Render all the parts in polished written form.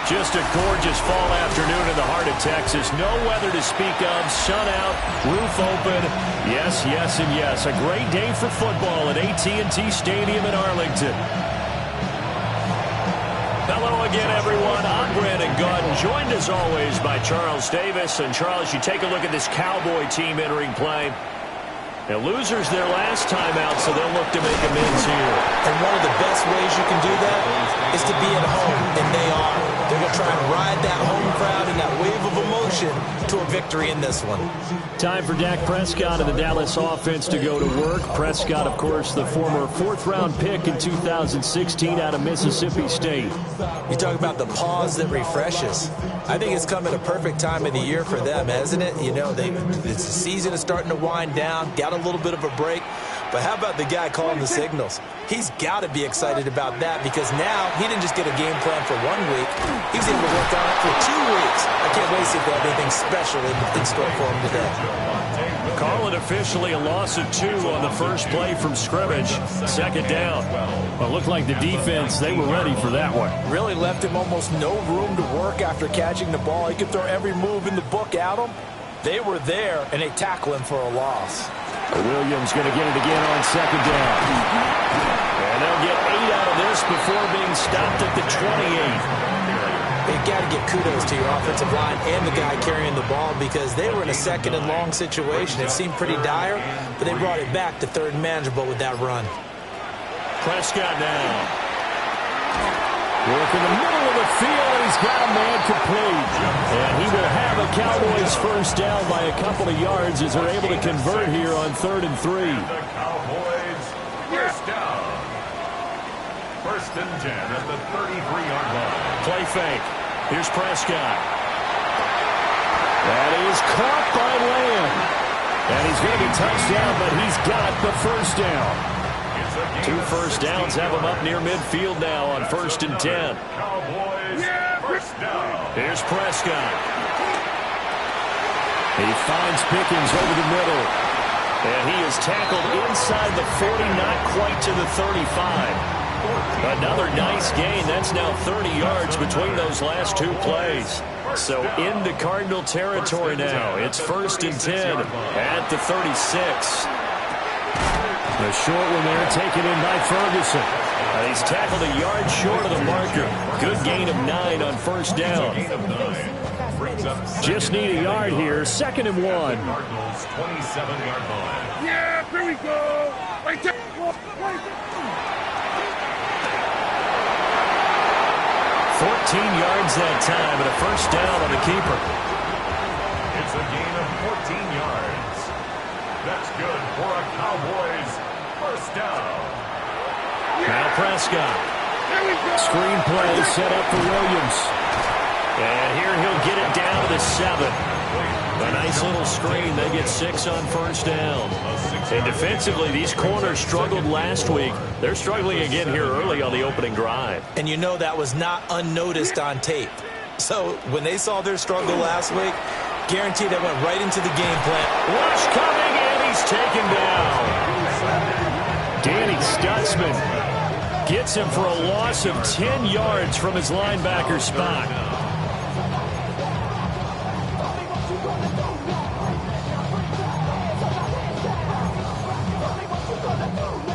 Just a gorgeous fall afternoon in the heart of Texas. No weather to speak of. Sun out, roof open. Yes, yes, and yes. A great day for football at AT&T Stadium in Arlington. Hello again, everyone. I'm Brandon Gaudin, joined as always by Charles Davis. And Charles, you take a look at this Cowboy team entering play. Now, losers their last time out, so they'll look to make amends here. And one of the best ways you can do that is to be at home, and they are. They're going to try and ride that home crowd and that wave of emotion to a victory in this one. Time for Dak Prescott and the Dallas offense to go to work. Prescott, of course, the former fourth-round pick in 2016 out of Mississippi State. You talk about the pause that refreshes. I think it's come at a perfect time of the year for them, hasn't it? You know, the season is starting to wind down, got a little bit of a break. But how about the guy calling the signals? He's got to be excited about that because now he didn't just get a game plan for 1 week. He was able to work on it for 2 weeks. I can't wait to see if they have anything special in store for him today. Call it officially a loss of 2 on the first play from scrimmage. Second down. Well, it looked like the defense, they were ready for that one. Really left him almost no room to work after catching the ball. He could throw every move in the book at him. They were there, and they tackle him for a loss. Williams going to get it again on second down. And they'll get 8 out of this before being stopped at the 28. You've got to give kudos to your offensive line and the guy carrying the ball because they were in a second and long situation. It seemed pretty dire, but they brought it back to third and manageable with that run. Prescott now. Work in the middle of the field, and he's got a man complete. And he will have a Cowboys first down by a couple of yards as they're able to convert here on 3rd and 3. The Cowboys first down. 1st and 10 at the 33-yard line. Play fake. Here's Prescott. That is caught by Lamb. And he's going to be touched down, but he's got the first down. 2 first downs have him up near midfield now on 1st and 10. Cowboys first down. Here's Prescott. He finds Pickens over the middle. And he is tackled inside the 40, not quite to the 35. Another nice gain. That's now 30 yards between those last 2 plays. So into Cardinal territory now. It's 1st and 10 at the 36. The short one there taken in by Ferguson. He's tackled a yard short of the marker. Good gain of 9 on first down. Just need a yard here. 2nd and 1. Cardinals 27-yard line. Yeah, here we go. 14 yards that time and a first down on the keeper. It's a gain of 14 yards. That's good for a Cowboys first down. Now Prescott. Screen play set up for Williams. And here he'll get it down to the 7. A nice little screen. They get 6 on first down. And defensively, these corners struggled last week. They're struggling again here early on the opening drive. And you know that was not unnoticed on tape. So when they saw their struggle last week, guaranteed that went right into the game plan. Rush coming, and he's taken down. Danny Stutzman gets him for a loss of 10 yards from his linebacker spot.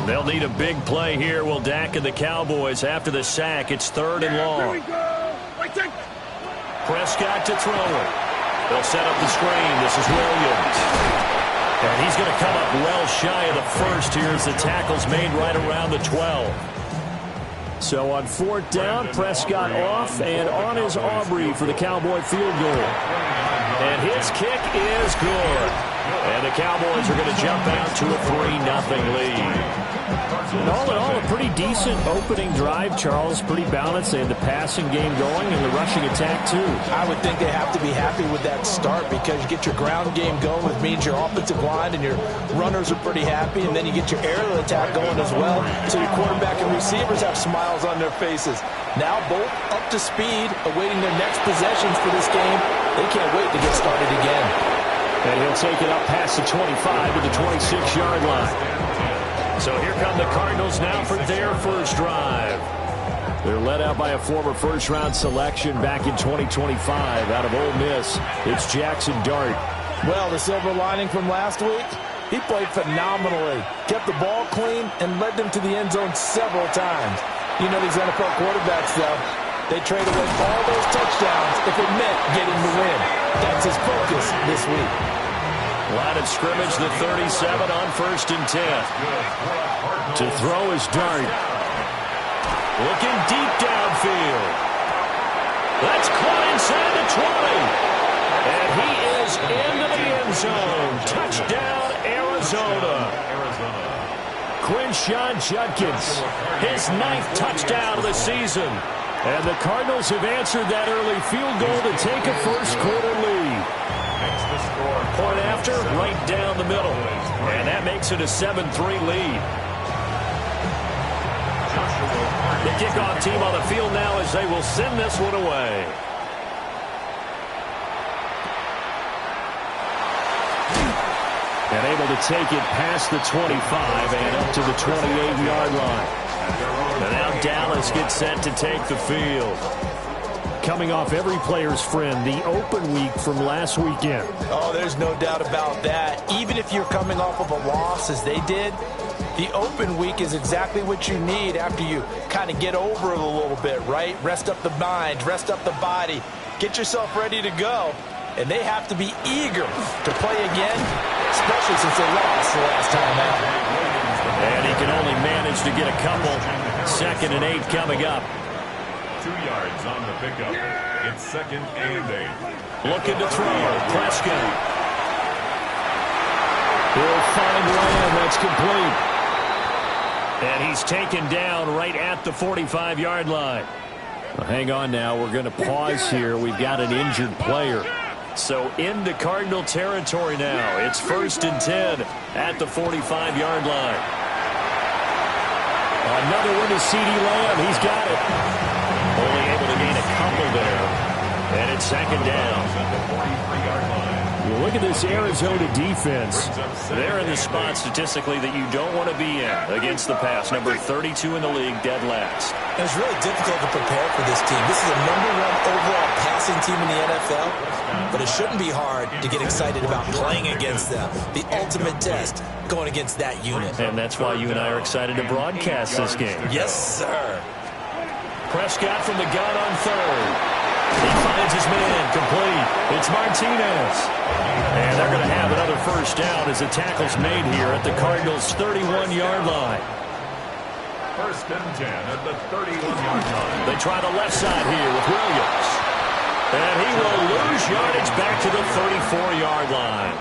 They'll need a big play here. Will Dak and the Cowboys after the sack. It's 3rd and long. Prescott to throw it. They'll set up the screen. This is Williams. And he's going to come up well shy of the first here as the tackle's made right around the 12. So on 4th down, Prescott off and on is Aubrey for the Cowboy field goal. And his kick is good. And the Cowboys are going to jump out to a 3-0 lead. And all in all, a pretty decent opening drive, Charles. Pretty balanced. They had the passing game going and the rushing attack, too. I would think they have to be happy with that start because you get your ground game going, which means your offensive line and your runners are pretty happy, and then you get your aerial attack going as well. So your quarterback and receivers have smiles on their faces. Now both up to speed, awaiting their next possessions for this game. They can't wait to get started again. And he'll take it up past the 25 to the 26-yard line. So here come the Cardinals now for their first drive. They're led out by a former first-round selection back in 2025 out of Ole Miss. It's Jackson Dart. Well, the silver lining from last week, he played phenomenally, kept the ball clean, and led them to the end zone several times. You know these NFL quarterbacks, though, they trade away all those touchdowns if it meant getting the win. That's his focus this week. Line of scrimmage, the 37 on 1st and 10. To throw is Dart. Looking deep downfield. That's caught inside the 20. And he is into the end zone. Touchdown, Arizona. Quinshawn Judkins, his 9th touchdown of the season. And the Cardinals have answered that early field goal to take a first-quarter lead. Point after, right down the middle. And that makes it a 7-3 lead. The kickoff team on the field now as they will send this one away. And able to take it past the 25 and up to the 28-yard line. And now Dallas gets set to take the field. Coming off every player's friend, the open week from last weekend. Oh, there's no doubt about that. Even if you're coming off of a loss as they did, the open week is exactly what you need after you kind of get over it a little bit, right? Rest up the mind, rest up the body, get yourself ready to go. And they have to be eager to play again, especially since they lost the last time out. And he can only manage to get a couple. 2nd and 8 coming up. 2 yards on the pickup. It's 2nd and 8. Looking to throw. Prescott. He'll find Lamb. That's complete. And he's taken down right at the 45-yard line. Well, hang on now. We're going to pause here. We've got an injured player. So into Cardinal territory now. It's 1st and 10 at the 45-yard line. Another one to CeeDee Lamb. He's got it. Only able to gain a couple there. And it's 2nd down. Well, look at this Arizona defense. They're in the spot statistically that you don't want to be in against the pass. Number 32 in the league, dead last. And it's really difficult to prepare for this team. This is the #1 overall passing team in the NFL. But it shouldn't be hard to get excited about playing against them. The ultimate test, going against that unit. And that's why you and I are excited to broadcast this game. Yes, sir. Prescott from the gun on 3rd. He finds his man, complete. It's Martinez. And they're going to have another first down as the tackle's made here at the Cardinals' 31-yard line. 1st and 10 at the 31-yard line. They try the left side here with Williams. And he will lose yardage back to the 34-yard line.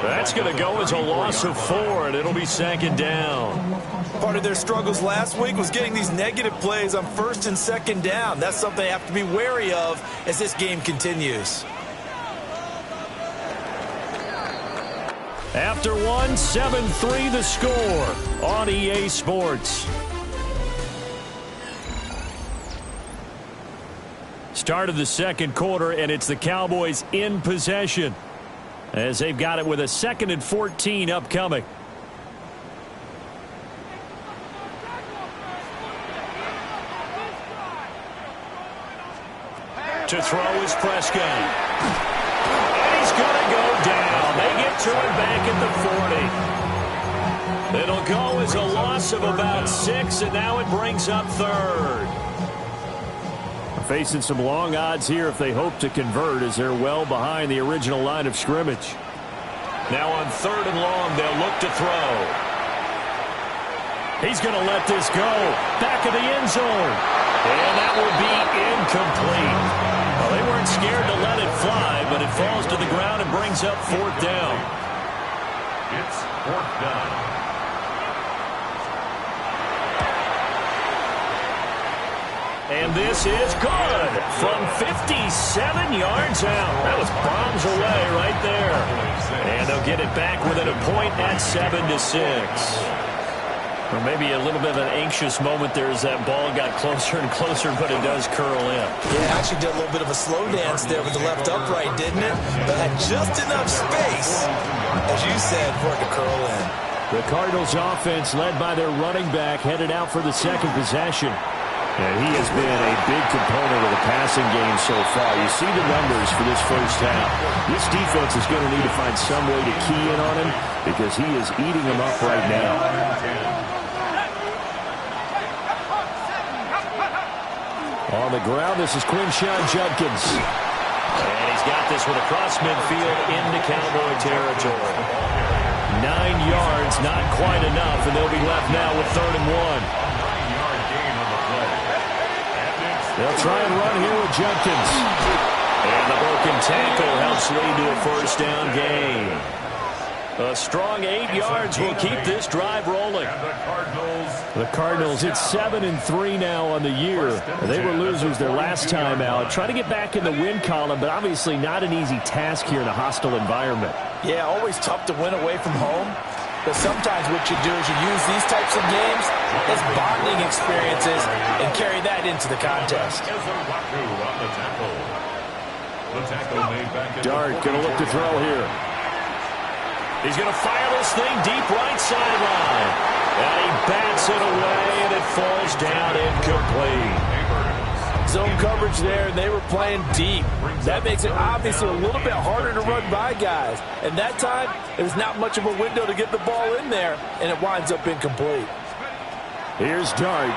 That's going to go as a loss of 4, and it'll be 2nd down. Part of their struggles last week was getting these negative plays on 1st and 2nd down. That's something they have to be wary of as this game continues. After one, 7-3 the score on EA Sports. Start of the 2nd quarter, and it's the Cowboys in possession as they've got it with a 2nd and 14 upcoming. To throw is Prescott. And he's going to go down. They get to him back at the 40. It'll go as a loss of about 6, and now it brings up 3rd. Facing some long odds here if they hope to convert as they're well behind the original line of scrimmage. Now on 3rd and long, they'll look to throw. He's going to let this go. Back of the end zone. And that will be incomplete. Well, they weren't scared to let it fly, but it falls to the ground and brings up 4th down. It's 4th down. And this is good from 57 yards out. That was bombs away right there. And they'll get it back within a point at 7-6. Or maybe a little bit of an anxious moment there as that ball got closer and closer, but it does curl in. Yeah, actually did a little bit of a slow dance there with the left upright, didn't it? But had just enough space, as you said, for it to curl in. The Cardinals offense led by their running back headed out for the 2nd possession. And he has been a big component of the passing game so far. You see the numbers for this first half. This defense is going to need to find some way to key in on him because he is eating them up right now. On the ground, this is Quinshawn Judkins. And he's got this one across midfield into Cowboy territory. 9 yards, not quite enough, and they'll be left now with 3rd and 1. They'll try and run here with Judkins. And the broken tackle helps lead to a first down gain. A strong 8 yards will keep this drive rolling. The Cardinals, it's 7-3 now on the year. They were losers their last time out. Trying to get back in the win column, but obviously not an easy task here in a hostile environment. Yeah, always tough to win away from home. But sometimes what you do is you use these types of games as bonding experiences and carry that into the contest. Dart going to look to throw here. He's going to fire this thing deep right sideline. And he bats it away, and it falls down incomplete. Zone coverage there, and they were playing deep. That makes it obviously a little bit harder to run by guys. And that time, there's not much of a window to get the ball in there, and it winds up incomplete. Here's Dart.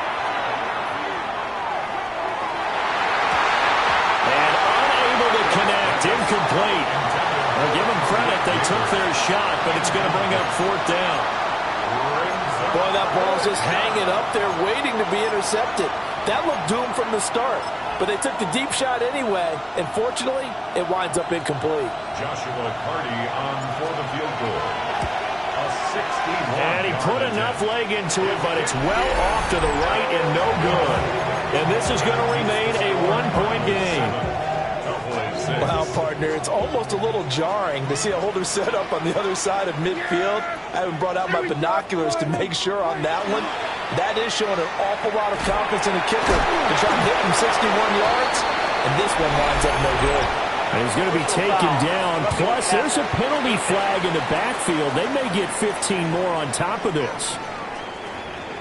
And unable to connect, incomplete. I'll give them credit, they took their shot, but it's going to bring up 4th down. Boy, that ball's just hanging up there, waiting to be intercepted. That looked doomed from the start, but they took the deep shot anyway, and fortunately, it winds up incomplete. Joshua Carty on for the field goal. A 61. And he put enough leg into it, but it's well off to the right and no good. And this is going to remain a 1-point game. Wow, partner, it's almost a little jarring to see a holder set up on the other side of midfield. I haven't brought out my binoculars to make sure on that one. That is showing an awful lot of confidence in the kicker to try and hit from 61 yards, and this one winds up no good. And he's going to be taken down. Plus, there's a penalty flag in the backfield. They may get 15 more on top of this.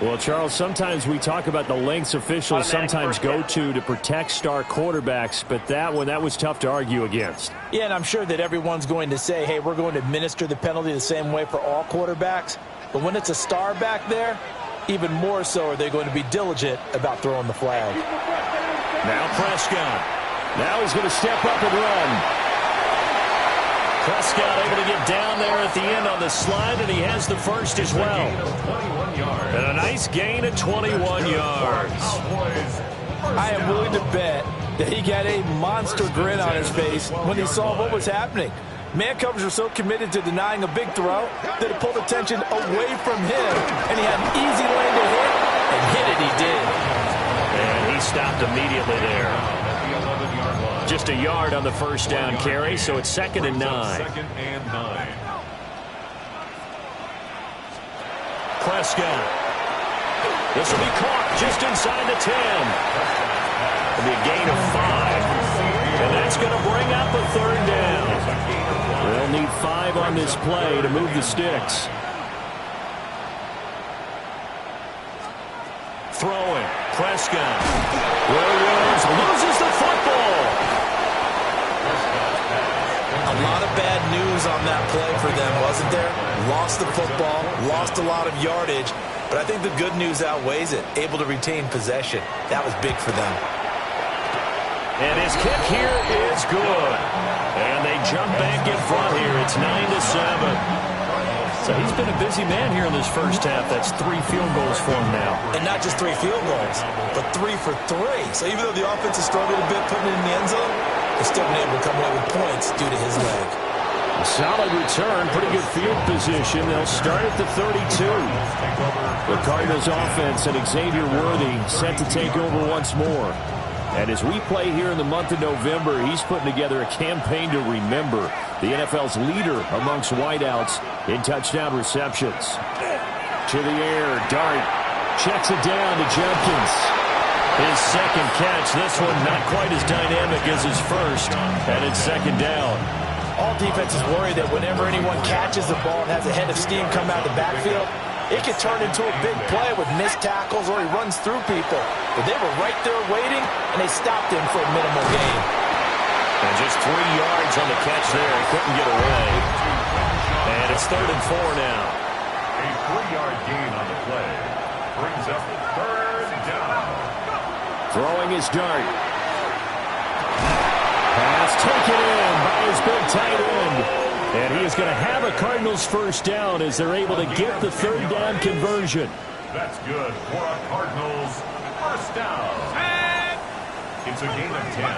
Well, Charles, sometimes we talk about the lengths officials sometimes go to protect star quarterbacks, but that was tough to argue against. Yeah, and I'm sure that everyone's going to say, hey, we're going to administer the penalty the same way for all quarterbacks. But when it's a star back there, even more so are they going to be diligent about throwing the flag. Now Prescott. Now he's going to step up and run. Prescott able to get down there at the end on the slide, and he has the first as well. And a nice gain of 21 yards. I am willing to bet that he got a monster grin on his face when he saw what was happening. Man covers were so committed to denying a big throw that it pulled attention away from him, and he had an easy lane to hit, and hit it he did. And he stopped immediately there. Just a yard on the first down carry, so it's 2nd and 9. Prescott. This will be caught just inside the 10. It'll be a gain of 5. And that's going to bring up a 3rd down. They'll need 5 on this play to move the sticks. Throwing. Prescott. Williams loses the football. A lot of bad news on that play for them, wasn't there? Lost the football, lost a lot of yardage, but I think the good news outweighs it. Able to retain possession. That was big for them. And his kick here is good. And they jump back in front here. It's 9-7. So he's been a busy man here in this first half. That's 3 field goals for him now. And not just 3 field goals, but 3 for 3. So even though the offense has struggled a bit putting it in the end zone, they've still been able to come away with points due to his leg. A solid return, pretty good field position. They'll start at the 32. The Cardinals offense and Xavier Worthy set to take over once more. And as we play here in the month of November, he's putting together a campaign to remember, the NFL's leader amongst wideouts in touchdown receptions. To the air, Dart checks it down to Judkins. His second catch, this one not quite as dynamic as his first, and it's 2nd down. All defenses worry that whenever anyone catches the ball and has a head of steam come out of the backfield, It could turn into a big play with missed tackles or he runs through people. But they were right there waiting, and they stopped him for a minimal gain. And just 3 yards on the catch there. He couldn't get away. And it's 3rd and 4 now. A 3-yard gain on the play brings up 3rd down. Throwing his dart. Pass taken in by his big tight end. And he is going to have a Cardinals first down as they're able to get the 3rd down conversion. That's good for a Cardinals first down. It's a gain of 10.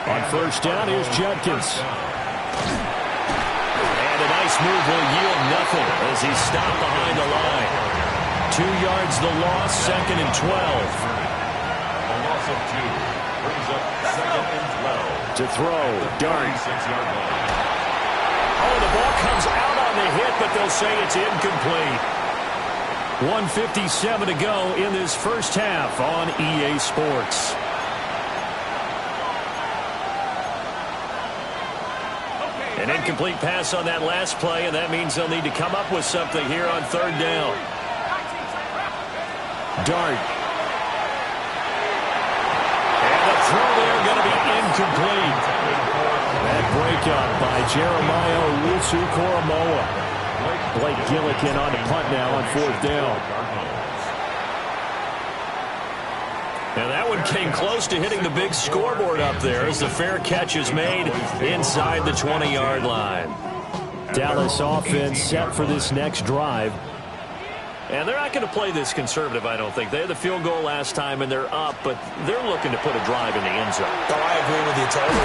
On first down, here's Judkins. And a nice move will yield nothing as he's stopped behind the line. 2 yards the loss, 2nd and 12. A loss of 2 brings up 2nd and 12. To throw, Dart. 36-yard line. Oh, the ball comes out on the hit, but they'll say it's incomplete. 1:57 to go in this first half on EA Sports. An incomplete pass on that last play, and that means they'll need to come up with something here on 3rd down. Dart. And the throw there going to be incomplete. That breakup by Jeremiah Owusu-Koramoah. Blake Gillikin on the punt now on 4th down. And that one came close to hitting the big scoreboard up there as the fair catch is made inside the 20-yard line. Dallas offense set for this next drive. And they're not going to play this conservative, I don't think. They had the field goal last time, and they're up, but they're looking to put a drive in the end zone. Oh, I agree with you totally.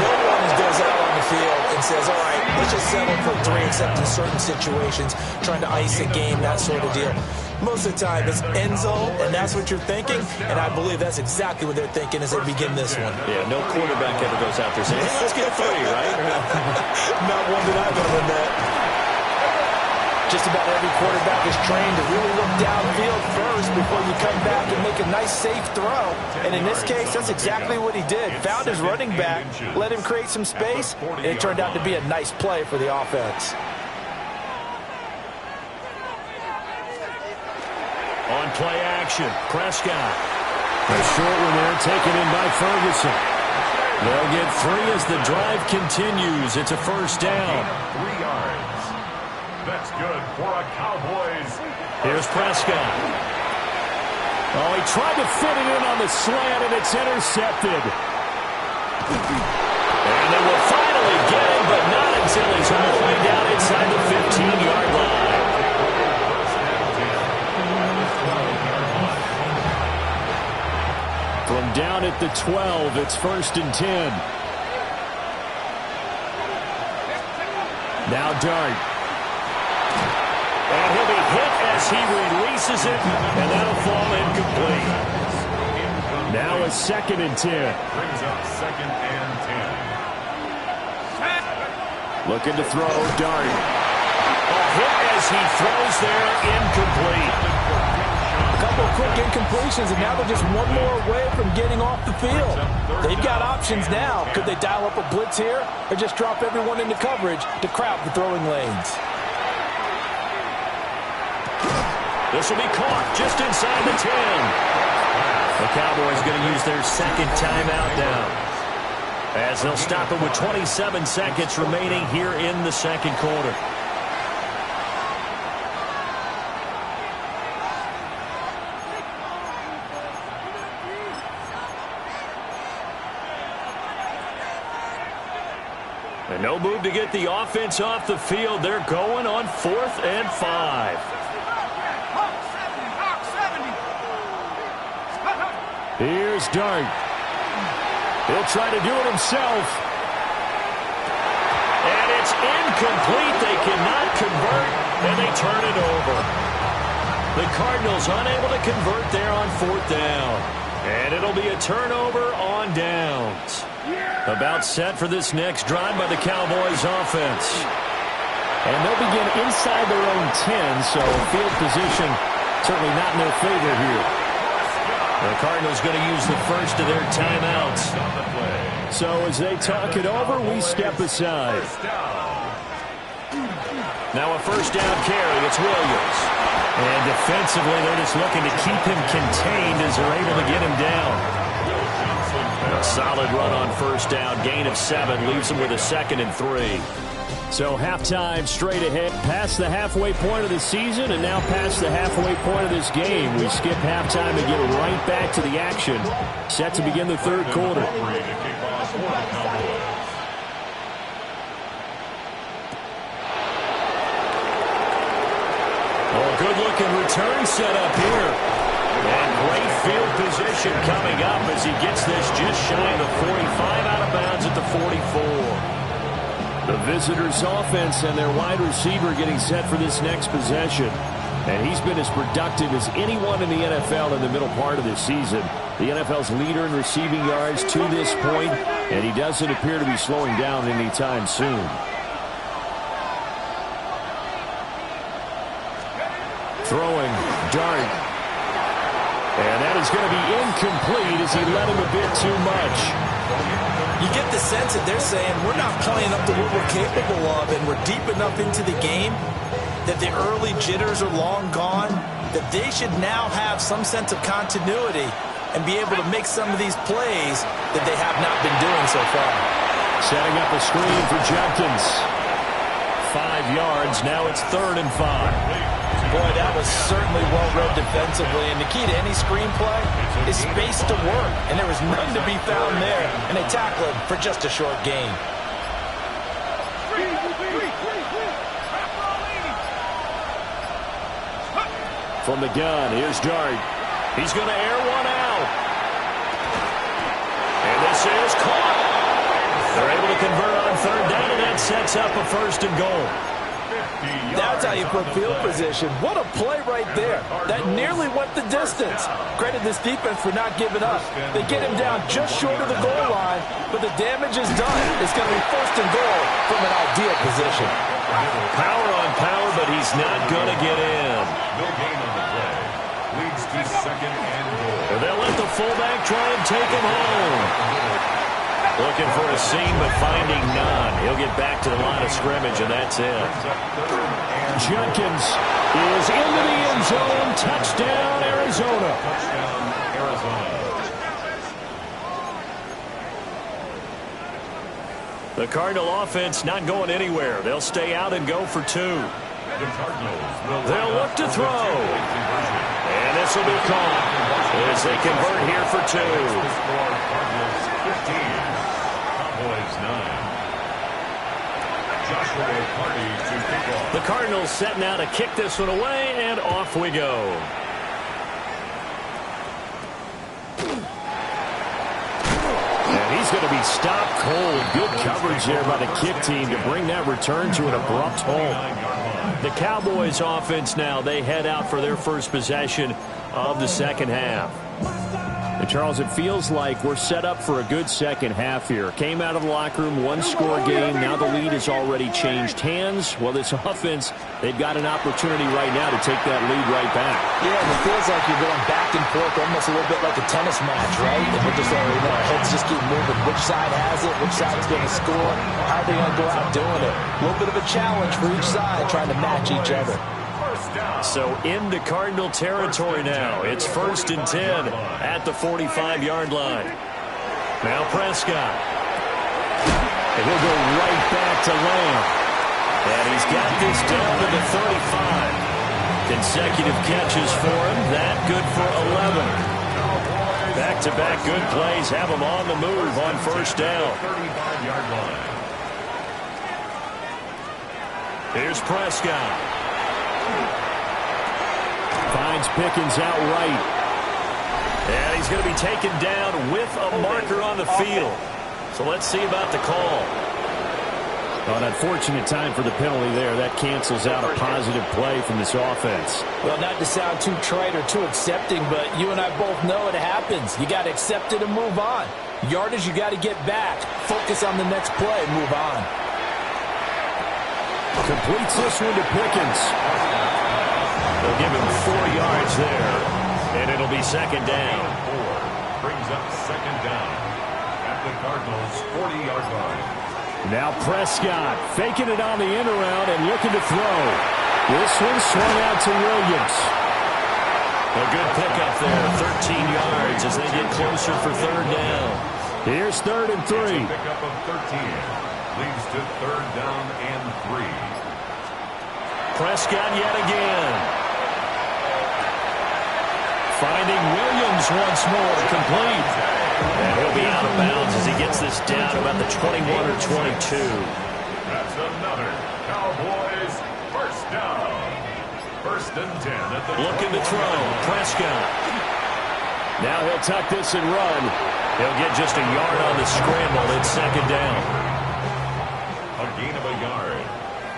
No one goes out on the field and says, all right, let's just settle for 3, except in certain situations, trying to ice a game, that sort of deal. Most of the time, it's end zone, and that's what you're thinking, and I believe that's exactly what they're thinking as they begin this one. Yeah, no quarterback ever goes out there saying, hey, let's get 3, right? Not one that I've ever met. Just about every quarterback is trained to really look downfield first before you come back and make a nice, safe throw. And in this case, that's exactly what he did. Found his running back, let him create some space, and it turned out to be a nice play for the offense. On play action, Prescott. A short one there taken in by Ferguson. They'll get 3 as the drive continues. It's a first down. 3 yards. That's good for a Cowboys. Here's Prescott. Oh, he tried to fit it in on the slant, and it's intercepted. And they will finally get him, but not until he's all the way down inside the 15-yard line. From down at the 12, it's 1st and 10. Now Dart. And he'll be hit as he releases it, and that'll fall incomplete. Now a 2nd and 10. Brings up 2nd and 10. Looking to throw, Dart. A hit as he throws there, incomplete. A couple of quick incompletions, and now they're just one more away from getting off the field. They've got options now. Could they dial up a blitz here or just drop everyone into coverage to crowd the throwing lanes? This will be caught just inside the 10. The Cowboys going to use their 2nd timeout now, as they'll stop it with 27 seconds remaining here in the 2nd quarter. And no move to get the offense off the field. They're going on 4th and 5. Here's Dart. He'll try to do it himself. And it's incomplete. They cannot convert, and they turn it over. The Cardinals unable to convert there on 4th down. And it'll be a turnover on downs. About set for this next drive by the Cowboys offense. And they'll begin inside their own 10, so field position certainly not in their favor here. The Cardinals going to use the first of their timeouts. So as they talk it over, we step aside. Now a first down carry. It's Williams. And defensively, they're just looking to keep him contained as they're able to get him down. A solid run on first down. Gain of 7 leaves him with a 2nd and 3. So halftime straight ahead, past the halfway point of the season and now past the halfway point of this game. We skip halftime and get right back to the action. Set to begin the third quarter. Oh, good-looking return set up here. And great field position coming up as he gets this just shy of the 45, out of bounds at the 44. The visitors' offense and their wide receiver getting set for this next possession. And he's been as productive as anyone in the NFL in the middle part of this season. The NFL's leader in receiving yards to this point, and he doesn't appear to be slowing down anytime soon. Throwing, dart. And that is going to be incomplete as he led him a bit too much. You get the sense that they're saying we're not playing up to what we're capable of, and we're deep enough into the game that the early jitters are long gone, that they should now have some sense of continuity and be able to make some of these plays that they have not been doing so far. Setting up a screen for Jenkins. 5 yards. Now it's 3rd and 5. Boy, that was certainly well-read defensively, and the key to any screenplay is space to work, and there was none to be found there, and they tackle him for just a short gain. From the gun, here's Dart. He's going to air one out. And this is caught. They're able to convert on 3rd down, and that sets up a 1st and goal. That's how you put field position. What a play right there. That nearly went the distance. Credit this defense for not giving up. They get him down just short of the goal line, but the damage is done. It's going to be 1st and goal from an ideal position. Power on power, but he's not going to get in. No gain on the play. Leads to 2nd and goal. They'll let the fullback try and take him home. Looking for a seam, but finding none. He'll get back to the line of scrimmage, and that's it. Jenkins is into the end zone. Touchdown, Arizona. Touchdown, Arizona. The Cardinal offense not going anywhere. They'll stay out and go for 2. They'll look to throw. And this will be caught as they convert here for 2. Cardinals 15. Cowboys 9. Joshua Party to kick off. The Cardinals setting out to kick this one away, and off we go. And he's going to be stopped cold. Good coverage there by the kick team to bring that return to an abrupt halt. The Cowboys offense now, they head out for their first possession of the second half. And Charles, it feels like we're set up for a good second half here. Came out of the locker room, 1-score game. Now the lead has already changed hands. Well, this offense, they've got an opportunity right now to take that lead right back. Yeah, and it feels like you're going back and forth almost a little bit like a tennis match, right? And we're just, our heads just keep moving. Which side has it? Which side's going to score? How are they going to go out doing it? A little bit of a challenge for each side trying to match each other. So into Cardinal territory now. It's 1st and 10 at the 45-yard line. Now Prescott. And he'll go right back to Lamb. And he's got this down to the 35. Consecutive catches for him. That good for 11. Back-to-back good plays have him on the move on 1st down. 35-yard line. Here's Prescott. Finds Pickens out right. And he's going to be taken down with a marker on the field. So let's see about the call. An unfortunate time for the penalty there. That cancels out a positive play from this offense. Well, not to sound too trite or too accepting, but you and I both know it happens. You got to accept it and move on. Yardage, you got to get back. Focus on the next play, move on. Completes this one to Pickens. They'll give him 4 yards there, and it'll be 2nd down. Brings up 2nd down at the Cardinals' 40-yard line. Now Prescott faking it on the end around and looking to throw. This one swung out to Williams. A good pickup there, 13 yards as they get closer for third down. Here's 3rd and 3. Pickup of 13 leads to 3rd down and 3. Prescott yet again. Finding Williams once more, complete. And he'll be out of bounds as he gets this down about the 21 or 22. That's another Cowboys first down. 1st and 10 at the looking to throw. Prescott. Now he'll tuck this and run. He'll get just a yard on the scramble. It's 2nd down. A gain of a yard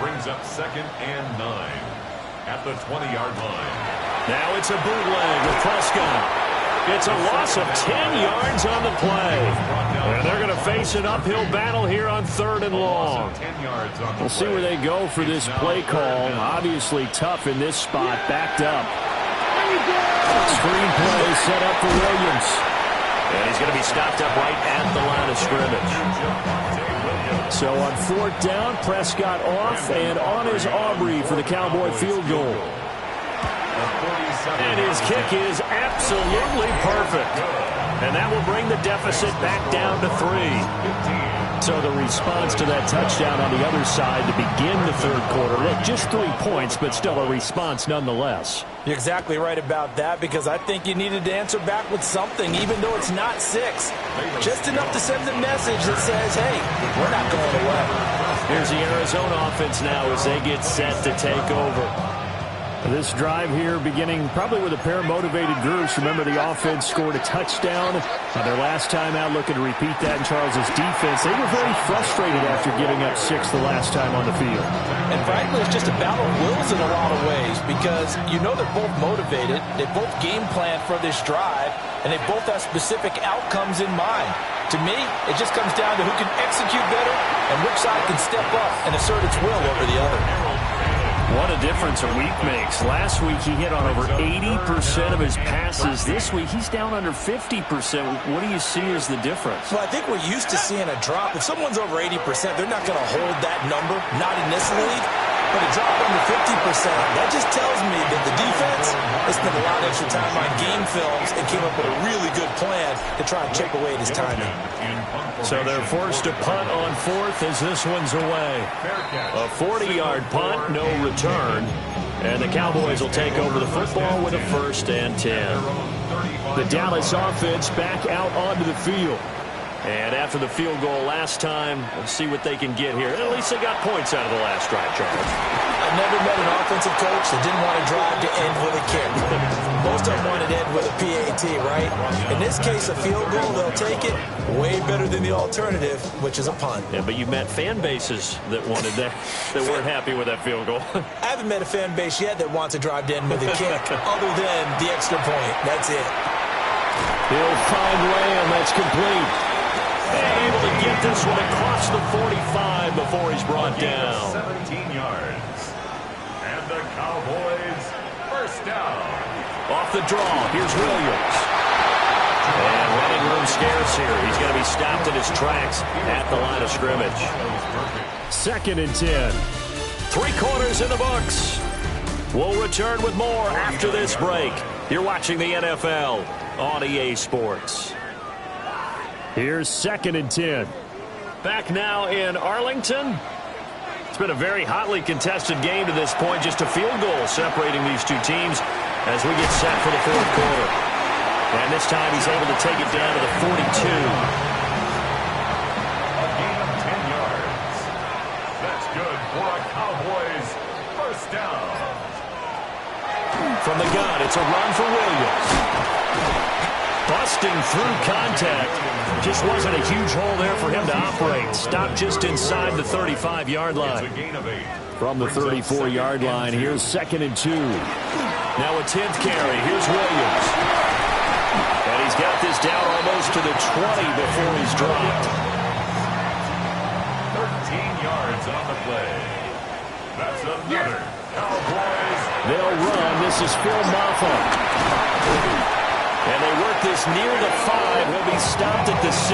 brings up 2nd and 9 at the 20-yard line. Now it's a bootleg with Prescott. It's a loss of 10 yards on the play. And they're going to face an uphill battle here on 3rd and long. We'll see where they go for this play call. Obviously tough in this spot, backed up. Screen play set up for Williams. And he's going to be stopped up right at the line of scrimmage. So on 4th down, Prescott off and on is Aubrey for the Cowboy field goal. And his kick is absolutely perfect. And that will bring the deficit back down to 3. So the response to that touchdown on the other side to begin the 3rd quarter. Look, just 3 points, but still a response nonetheless. You're exactly right about that, because I think you needed to answer back with something, even though it's not 6. Just enough to send the message that says, hey, we're not going away. Here's the Arizona offense now as they get set to take over. This drive here beginning probably with a pair of motivated groups. Remember, the offense scored a touchdown on their last time out, looking to repeat that in Charles's defense. They were very frustrated after giving up 6 the last time on the field. And frankly, it's just a battle of wills in a lot of ways, because you know they're both motivated. They both game plan for this drive, and they both have specific outcomes in mind. To me, it just comes down to who can execute better and which side can step up and assert its will over the other. What a difference a week makes. Last week he hit on over 80% of his passes. This week he's down under 50%. What do you see as the difference? Well, I think we're used to seeing a drop. If someone's over 80%, they're not going to hold that number, not in this league. But a drop under 50%, that just tells me that the defense has spent a lot of extra time on game films and came up with a really good plan to try and chip away at his timing. So they're forced to punt on 4th as this one's away. A 40-yard punt, no return. And the Cowboys will take over the football with a 1st and 10. The Dallas offense back out onto the field. And after the field goal last time, we'll see what they can get here. At least they got points out of the last drive, Charles. I've never met an offensive coach that didn't want to drive to end with a kick. Most of them wanted to end with a PAT, right? In this case, a field goal, they'll take it. Way better than the alternative, which is a punt. Yeah, but you've met fan bases that wanted that weren't happy with that field goal. I haven't met a fan base yet that wants to drive to end with a kick, other than the extra point. That's it. He'll find Lamb. That's complete. And able to get this one across the 45 before he's brought down. 17 yards. And the Cowboys first down. Off the draw, here's Williams. And running room scarce here. He's going to be stopped in his tracks at the line of scrimmage. 2nd and 10. 3 quarters in the books. We'll return with more after this break. You're watching the NFL on EA Sports. Here's 2nd and 10. Back now in Arlington. It's been a very hotly contested game to this point. Just a field goal separating these two teams as we get set for the 4th quarter. And this time he's able to take it down to the 42. A gain of 10 yards. That's good for a Cowboys first down. From the gun, it's a run for Williams. Busting through contact. Just wasn't a huge hole there for him to operate. Stopped just inside the 35-yard line. From the 34-yard line, here's 2nd and 2. Now a 10th carry. Here's Williams. And he's got this down almost to the 20 before he's dropped. 13 yards on the play. That's another Cowboys. They'll run. This is Phil Maffa. And they work this near the 5. He'll be stopped at the 6.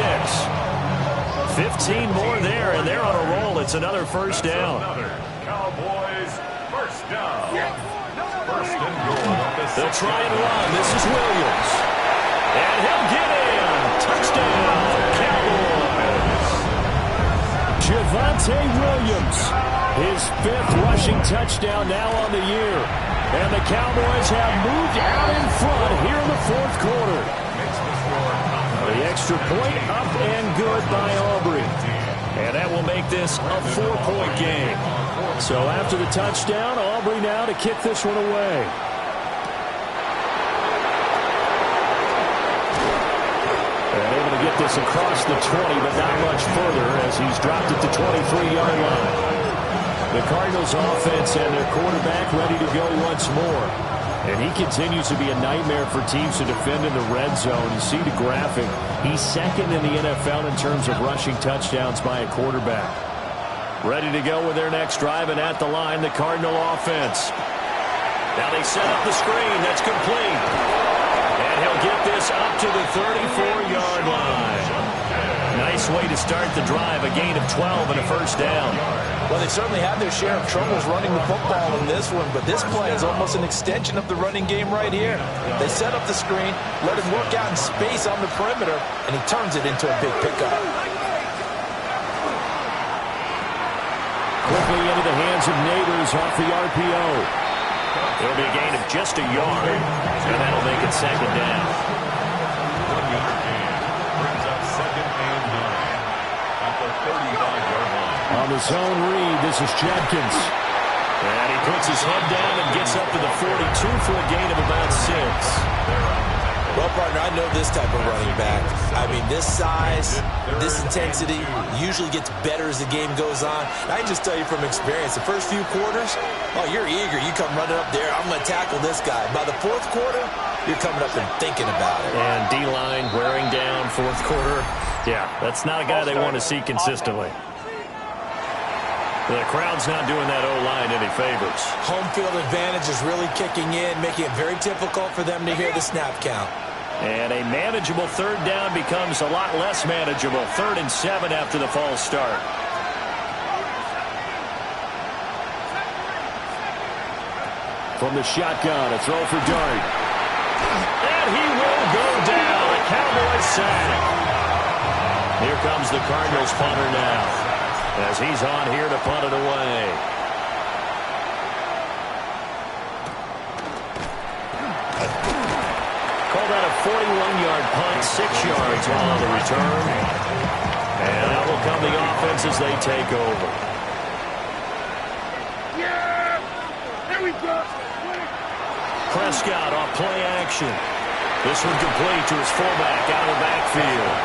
15 more there, and they're on a roll. It's another first down. Cowboys first down. First and goal. They'll try and run. This is Williams. And he'll get in. Touchdown, Cowboys. Javonte Williams, his 5th rushing touchdown now on the year. And the Cowboys have moved out in front here in the 4th quarter. The extra point up and good by Aubrey. And that will make this a 4-point game. So after the touchdown, Aubrey now to kick this one away. And able to get this across the 20, but not much further as he's dropped it to 23-yard line. The Cardinals offense and their quarterback ready to go once more. And he continues to be a nightmare for teams to defend in the red zone. You see the graphic. He's 2nd in the NFL in terms of rushing touchdowns by a quarterback. Ready to go with their next drive, and at the line, the Cardinal offense. Now they set up the screen. That's complete. And he'll get this up to the 34-yard line. Nice way to start the drive. A gain of 12 and a first down. Well, they certainly had their share of troubles running the football in this one, but this play is almost an extension of the running game right here. They set up the screen, let him work out in space on the perimeter, and he turns it into a big pickup. Quickly into the hands of Neighbors off the RPO. It'll be a gain of just a yard, and that'll make it 2nd down. 1-yard gain brings up 2nd and 9 at the 35-yard line. On the zone read, this is Judkins. And he puts his head down and gets up to the 42 for a gain of about 6. Well, partner, I know this type of running back. I mean, this size, this intensity usually gets better as the game goes on. I can just tell you from experience, the first few quarters, oh, you're eager. You come running up there, I'm going to tackle this guy. By the 4th quarter, you're coming up and thinking about it. And D-line wearing down 4th quarter. Yeah, that's not a guy they want to see consistently. The crowd's not doing that O-line any favors. Home field advantage is really kicking in, making it very difficult for them to hear the snap count. And a manageable 3rd down becomes a lot less manageable. 3rd and 7 after the false start. From the shotgun, a throw for Dart. And he will go down. A Cowboys sack. Here comes the Cardinals punter now, as he's on here to punt it away. Call that a 41-yard punt, 6 yards on the return. And out will come the offense as they take over. Yeah! There we go! Prescott off play action. This one complete to his fullback out of the backfield.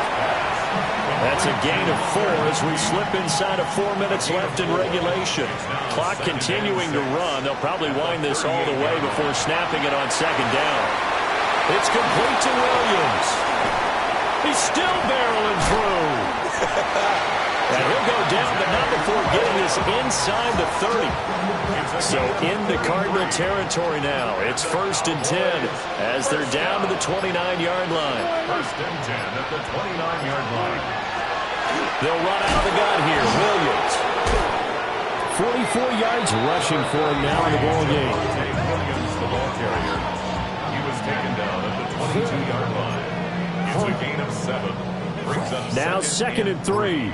That's a gain of 4 as we slip inside of 4 minutes left in regulation. Clock continuing to run. They'll probably wind this all the way before snapping it on 2nd down. It's complete to Williams. He's still barreling through. And he'll go down, but not before getting this inside the 30. So into Cardinal territory now. It's 1st and 10 as they're down to the 29-yard line. 1st and 10 at the 29-yard line. They'll run out of the gun here. Williams. 44 yards rushing for him now in the ball game. Williams, the ball carrier. He was taken down at the 22-yard line. It's a gain of 7. Brings up now 2nd and 3.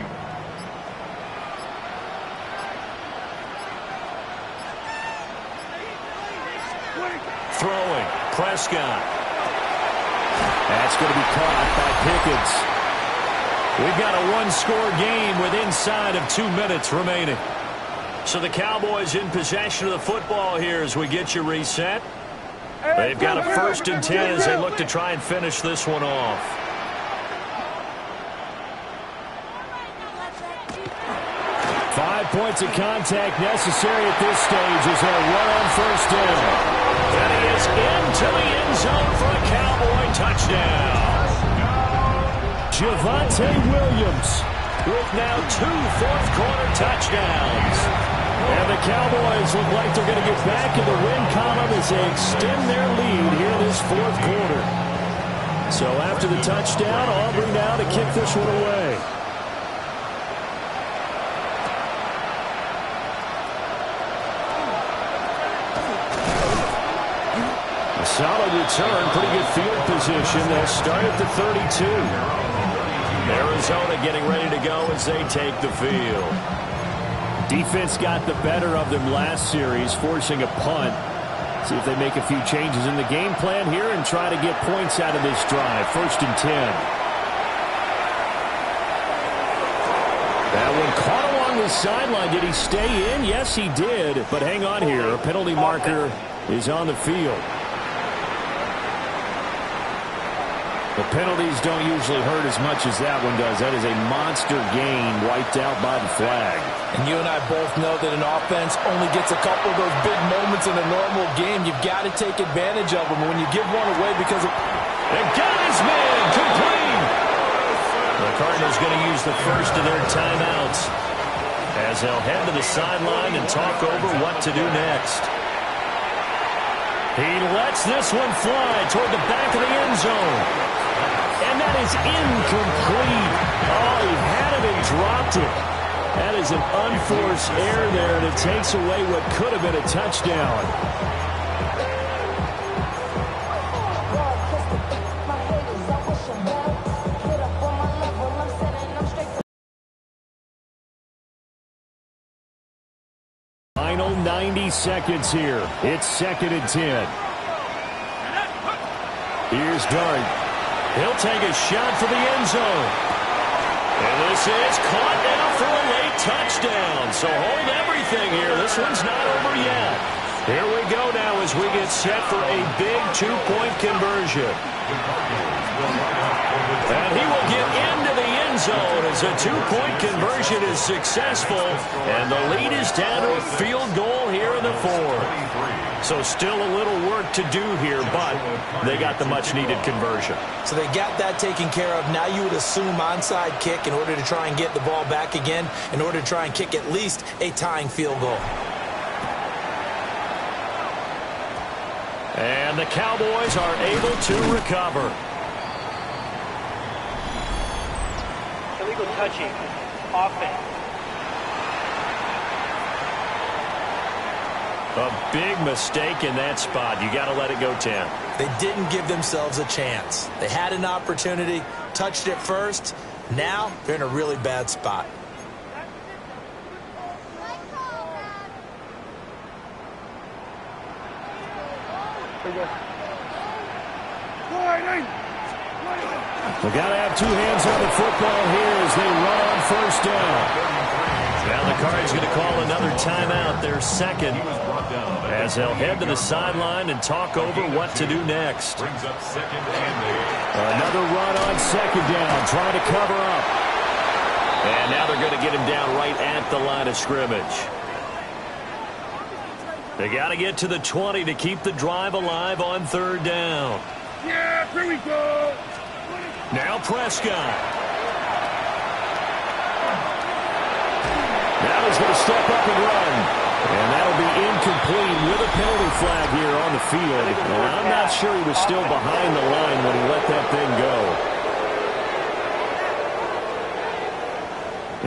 Throwing. Prescott. That's going to be caught by Pickens. We've got a 1-score game with inside of 2 minutes remaining. So the Cowboys in possession of the football here as we get you reset. They've got a 1st and 10 as they look to try and finish this one off. Five points of contact necessary at this stage as they'll run on 1st down. And he is into the end zone for a Cowboy touchdown. Javonte Williams with now 2 fourth-quarter touchdowns. And the Cowboys look like they're going to get back in the win column as they extend their lead here this 4th quarter. So after the touchdown, Aubrey now to kick this one away. solid return, pretty good field position. They'll start at the 32. Arizona getting ready to go as they take the field. Defense got the better of them last series, forcing a punt. See if they make a few changes in the game plan here and try to get points out of this drive. 1st and 10. That one caught along the sideline. Did he stay in? Yes, he did. But hang on here. A penalty marker is on the field. The penalties don't usually hurt as much as that one does. That is a monster gain wiped out by the flag. And you and I both know that an offense only gets a couple of those big moments in a normal game. You've got to take advantage of them. When you give one away because of... And got his man complete. The Cardinals going to use the first of their timeouts as they'll head to the sideline and talk over what to do next. He lets this one fly toward the back of the end zone. And that is incomplete. Oh, he had it and dropped it. That is an unforced error there, and it takes away what could have been a touchdown. Final 90 seconds here. It's 2nd and 10. Here's Dart. He'll take a shot for the end zone. And this is caught now for a late touchdown. So hold everything here. This one's not over yet. Here we go now as we get set for a big 2-point conversion. And he will get into the end zone as a 2-point conversion is successful. And the lead is down to a field goal here in the 4th. So still a little work to do here, but they got the much-needed conversion. So they got that taken care of. Now you would assume onside kick in order to try and get the ball back again, in order to try and kick at least a tying field goal. And the Cowboys are able to recover. Illegal touching. Offense. A big mistake in that spot. You got to let it go 10. They didn't give themselves a chance. They had an opportunity, touched it first. Now they're in a really bad spot. We got to have two hands on the football here as they run on 1st down. Now the Cards going to call another timeout, their 2nd, as they'll head to the sideline and talk over what to do next. Brings up 2nd and 8. Another run on 2nd down, trying to cover up. And now they're going to get him down right at the line of scrimmage. They got to get to the 20 to keep the drive alive on 3rd down. Yeah, here we go. Now Prescott. Now he's going to step up and run. And that'll be incomplete with a penalty flag here on the field. And I'm not sure he was still behind the line when he let that thing go.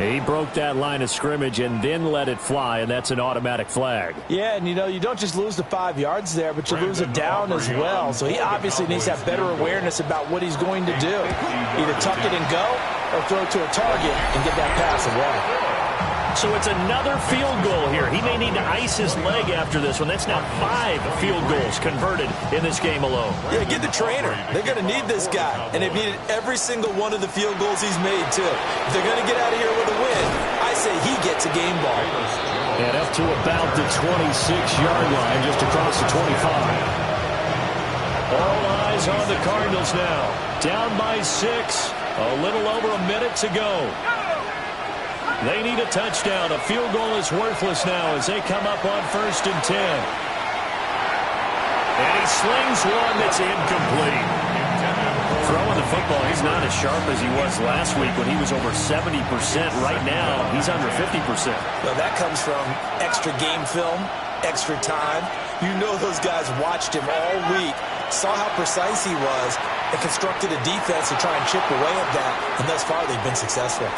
He broke that line of scrimmage and then let it fly, and that's an automatic flag. Yeah, and you know, you don't just lose the 5 yards there, but you lose it down as well. So he obviously needs to have better awareness about what he's going to do. Either tuck it and go or throw it to a target and get that pass away. So it's another field goal here. He may need to ice his leg after this one. That's now 5 field goals converted in this game alone. Yeah, get the trainer. They're going to need this guy. And they've needed every single one of the field goals he's made, too. If they're going to get out of here with a win, I say he gets a game ball. And up to about the 26-yard line, just across the 25. All eyes on the Cardinals now. Down by 6. A little over a minute to go. They need a touchdown. A field goal is worthless now as they come up on 1st and 10. And he slings one that's incomplete. Throwing the football, he's not as sharp as he was last week when he was over 70%. Right now, he's under 50%. Well, that comes from extra game film, extra time. You know those guys watched him all week, saw how precise he was, and constructed a defense to try and chip away at that. And thus far, they've been successful.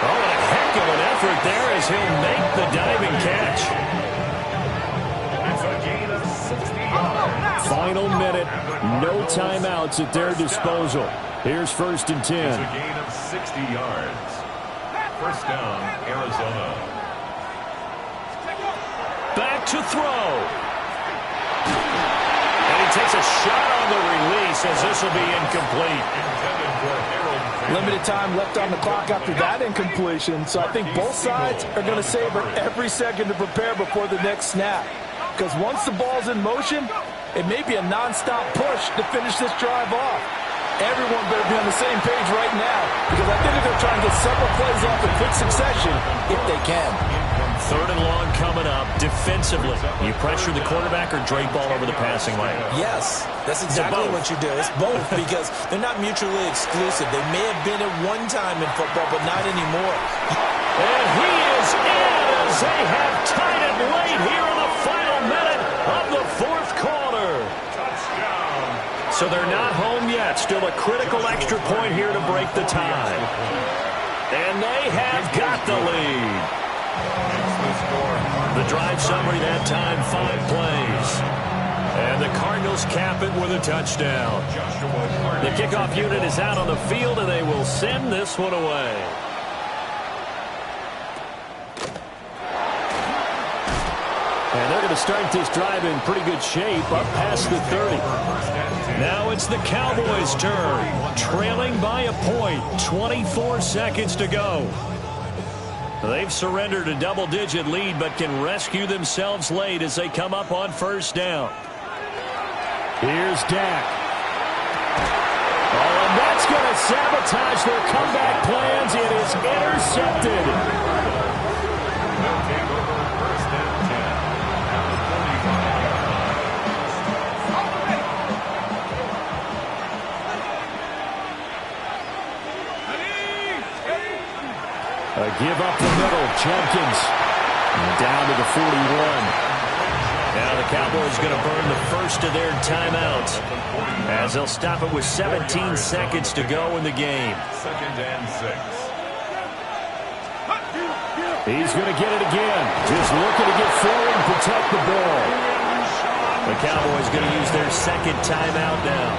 Oh, and a heck of an effort there as he'll make the diving catch. It's a gain of 60 yards. final minute. No timeouts at their disposal. Here's 1st and 10. It's a gain of 60 yards. First down, Arizona. Back to throw. And he takes a shot on the release as this will be incomplete. Intended for Harold. Limited time left on the clock after that incompletion, so I think both sides are going to savor every second to prepare before the next snap. Because once the ball's in motion, it may be a nonstop push to finish this drive off. Everyone better be on the same page right now, because I think they're going to try and get several plays off in quick succession if they can. 3rd and long coming up. Defensively, you pressure the quarterback or drape ball over the passing lane? Yes, that's exactly what you do. It's both because they're not mutually exclusive. They may have been at one time in football, but not anymore. And he is in as they have tied it late here in the final minute of the 4th quarter. Touchdown. So they're not home yet. Still a critical extra point here to break the tie. And they have got the lead. The drive summary that time, 5 plays. And the Cardinals cap it with a touchdown. The kickoff unit is out on the field, and they will send this one away. And they're going to start this drive in pretty good shape, up past the 30. Now it's the Cowboys' turn, trailing by a point, 24 seconds to go. They've surrendered a double-digit lead, but can rescue themselves late as they come up on 1st down. Here's Dak. Oh, and that's going to sabotage their comeback plans. It is intercepted. They'll take over 1st and 10 at the 45. A give up the middle. Jenkins down to the 41. Now the Cowboys going to burn the first of their timeouts as they'll stop it with 17 seconds to go in the game. 2nd and 6. He's going to get it again. Just looking to get forward and protect the ball. The Cowboys going to use their 2nd timeout now.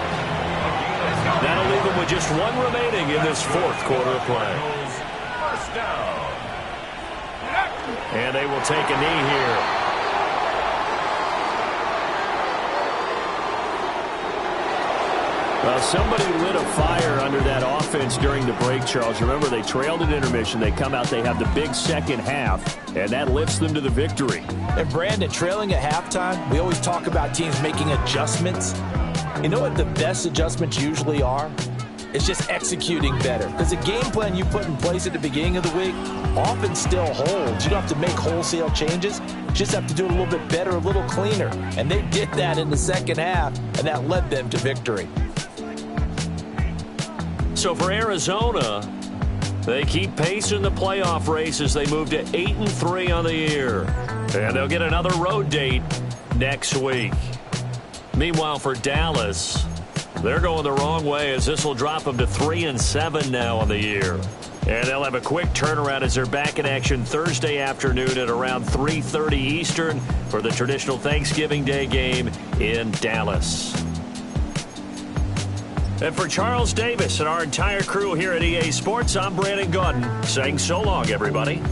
That'll leave them with just 1 remaining in this 4th quarter of play. First down. And they will take a knee here. Well, somebody lit a fire under that offense during the break, Charles. Remember, they trailed at intermission. They come out, they have the big second half, and that lifts them to the victory. And Brandon, trailing at halftime, we always talk about teams making adjustments. You know what the best adjustments usually are? It's just executing better. Because the game plan you put in place at the beginning of the week often still holds. You don't have to make wholesale changes. You just have to do it a little bit better, a little cleaner. And they did that in the second half, and that led them to victory. So for Arizona, they keep pace in the playoff race as they move to 8-3 on the year. And they'll get another road date next week. Meanwhile, for Dallas, they're going the wrong way as this will drop them to 3-7 now on the year. And they'll have a quick turnaround as they're back in action Thursday afternoon at around 3:30 Eastern for the traditional Thanksgiving Day game in Dallas. And for Charles Davis and our entire crew here at EA Sports, I'm Brandon Gaudin saying so long, everybody.